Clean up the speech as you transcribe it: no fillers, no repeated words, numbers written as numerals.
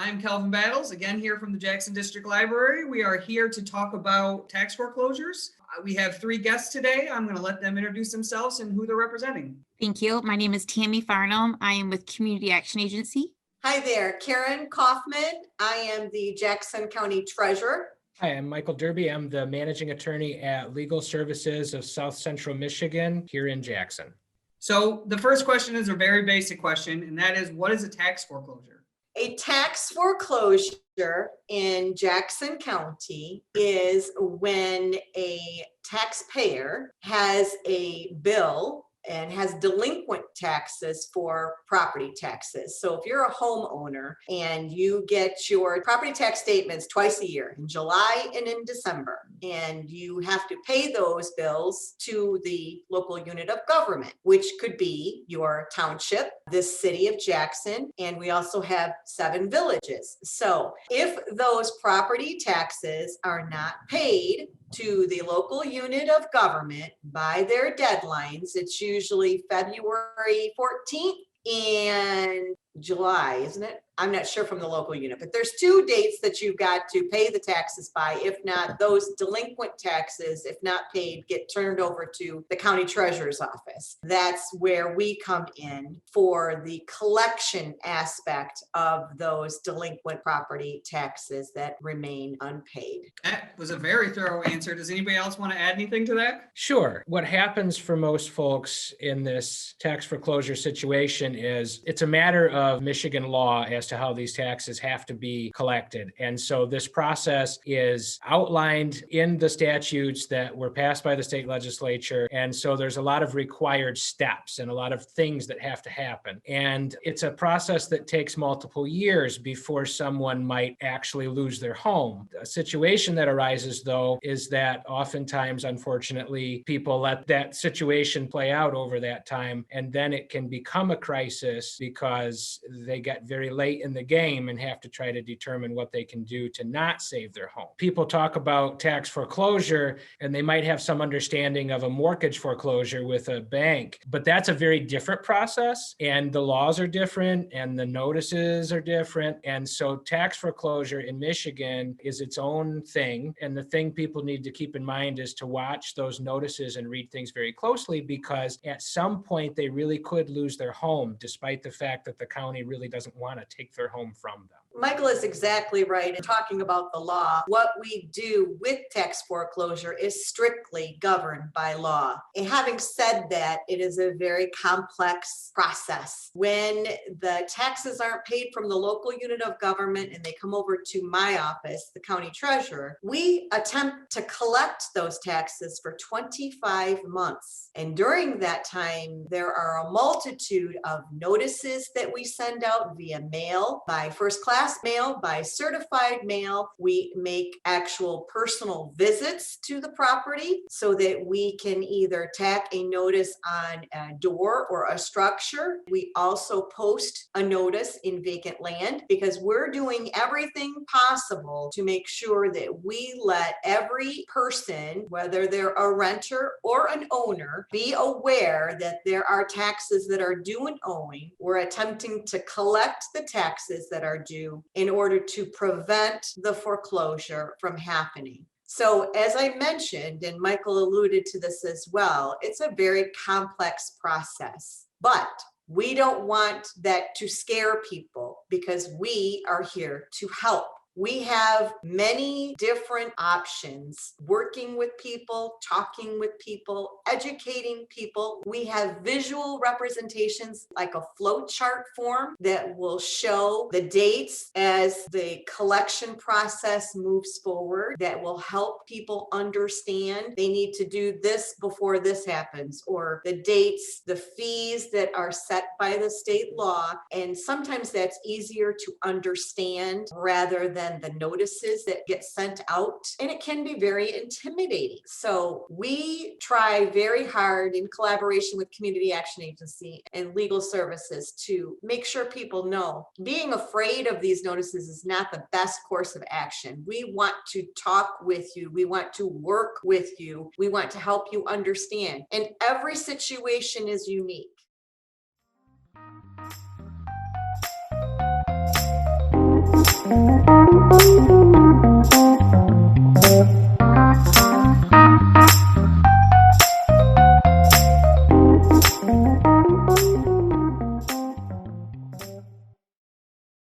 I'm Calvin Battles, again here from the Jackson District Library. We are here to talk about tax foreclosures. We have three guests today. I'm going to let them introduce themselves and who they're representing. Thank you. My name is Tami Farnum. I am with Community Action Agency. Hi there, Karen Coffman. I am the Jackson County Treasurer. Hi, I'm Michael Derby. I'm the managing attorney at Legal Services of South Central Michigan here in Jackson. So the first question is a very basic question, and that is, what is a tax foreclosure? A tax foreclosure in Jackson County is when a taxpayer has a bill and has delinquent taxes for property taxes. So if you're a homeowner and you get your property tax statements twice a year, in July and in December, and you have to pay those bills to the local unit of government, which could be your township, this city of Jackson, and we also have 7 villages. So if those property taxes are not paid to the local unit of government by their deadlines, it's usually February 14th and July, isn't it? I'm not sure from the local unit, but there's 2 dates that you've got to pay the taxes by. If not, those delinquent taxes, if not paid, get turned over to the county treasurer's office. That's where we come in for the collection aspect of those delinquent property taxes that remain unpaid. That was a very thorough answer. Does anybody else want to add anything to that? Sure. What happens for most folks in this tax foreclosure situation is it's a matter of Michigan law as to how these taxes have to be collected. And so this process is outlined in the statutes that were passed by the state legislature. And so there's a lot of required steps and a lot of things that have to happen. And it's a process that takes multiple years before someone might actually lose their home. A situation that arises, though, is that oftentimes, unfortunately, people let that situation play out over that time, and then it can become a crisis because they get very late in the game and have to try to determine what they can do to not save their home. People talk about tax foreclosure and they might have some understanding of a mortgage foreclosure with a bank, but that's a very different process, and the laws are different and the notices are different. And so tax foreclosure in Michigan is its own thing. And the thing people need to keep in mind is to watch those notices and read things very closely, because at some point they really could lose their home, despite the fact that the county really doesn't want to take their home from them. Michael is exactly right in talking about the law. What we do with tax foreclosure is strictly governed by law. And having said that, it is a very complex process. When the taxes aren't paid from the local unit of government and they come over to my office, the county treasurer, we attempt to collect those taxes for 25 months. And during that time, there are a multitude of notices that we send out via mail, by first class mail, by certified mail. We make actual personal visits to the property so that we can either tack a notice on a door or a structure. We also post a notice in vacant land, because we're doing everything possible to make sure that we let every person, whether they're a renter or an owner, be aware that there are taxes that are due and owing. We're attempting to collect the taxes that are due in order to prevent the foreclosure from happening. So as I mentioned, and Michael alluded to this as well, it's a very complex process, but we don't want that to scare people, because we are here to help. We have many different options, working with people, talking with people, educating people. We have visual representations like a flow chart form that will show the dates as the collection process moves forward, that will help people understand they need to do this before this happens, or the dates, the fees that are set by the state law. And sometimes that's easier to understand rather than the notices that get sent out, and it can be very intimidating. So we try very hard in collaboration with Community Action Agency and Legal Services to make sure people know being afraid of these notices is not the best course of action. We want to talk with you. We want to work with you. We want to help you understand. And every situation is unique. you.